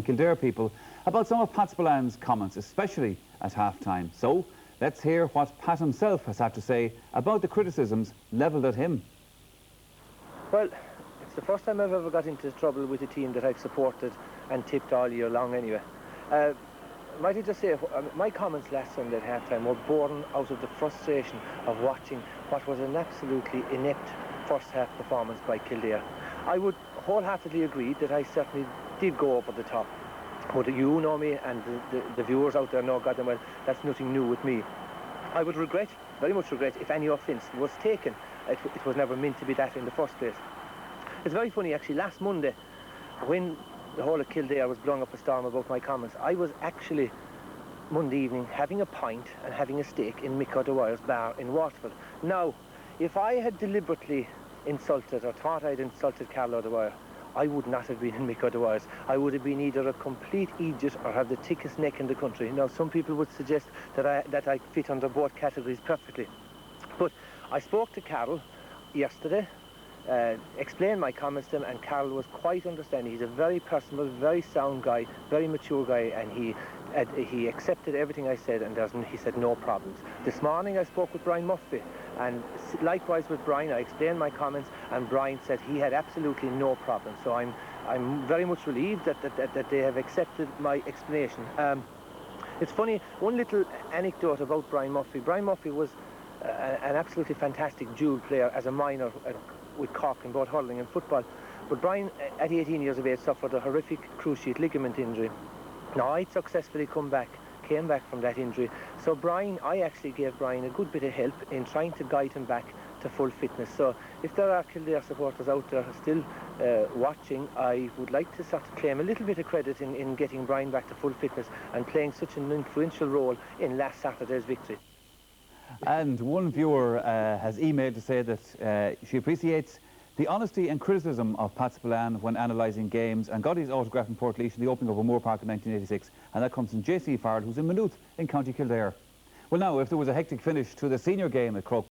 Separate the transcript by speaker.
Speaker 1: Kildare people about some of Pat Spillane's comments, especially at half-time. So, let's hear what Pat himself has had to say about the criticisms levelled at him.
Speaker 2: Well, it's the first time I've ever got into trouble with a team that I've supported and tipped all year long anyway. Might I just say, my comments last Sunday at half-time were born out of the frustration of watching what was an absolutely inept first-half performance by Kildare. I would wholeheartedly agree that I certainly did go over the top. But you know me, and the viewers out there know God and well, that's nothing new with me. I would regret, very much regret, if any offence was taken. It was never meant to be that in the first place. It's very funny, actually, last Monday, when the whole of Kildare was blowing up a storm about my comments, I was actually, Monday evening, having a pint and having a steak in Mick O'Dwyer's bar in Waterford. Now, if I had deliberately insulted or thought I'd insulted Carl O'Dwyer, I would not have been in Mick O'Dwyer's. I would have been either a complete idiot or have the thickest neck in the country. Now, some people would suggest that I fit under both categories perfectly. But I spoke to Carl yesterday, explained my comments to him, and Carl was quite understanding. He's a very personal, very sound guy, very mature guy, and he accepted everything I said, and he said no problems. This morning I spoke with Brian Murphy, and likewise with Brian, I explained my comments, and Brian said he had absolutely no problem. So I'm very much relieved that they have accepted my explanation. It's funny, one little anecdote about Brian Murphy. Brian Murphy was an absolutely fantastic dual player as a minor with Cork in both hurling and football. But Brian, at 18 years of age, suffered a horrific cruciate ligament injury. Now, I'd successfully came back from that injury. So Brian, I actually gave Brian a good bit of help in trying to guide him back to full fitness. So if there are Kildare supporters out there still watching, I would like to sort of claim a little bit of credit in getting Brian back to full fitness and playing such an influential role in last Saturday's victory.
Speaker 1: And one viewer has emailed to say that she appreciates the honesty and criticism of Pat Spillane when analysing games, and got his autograph in Portlaoise in the opening of O'Moore Park in 1986, and that comes from J.C. Farrell, who's in Maynooth in County Kildare. Well, now, if there was a hectic finish to the senior game at Croke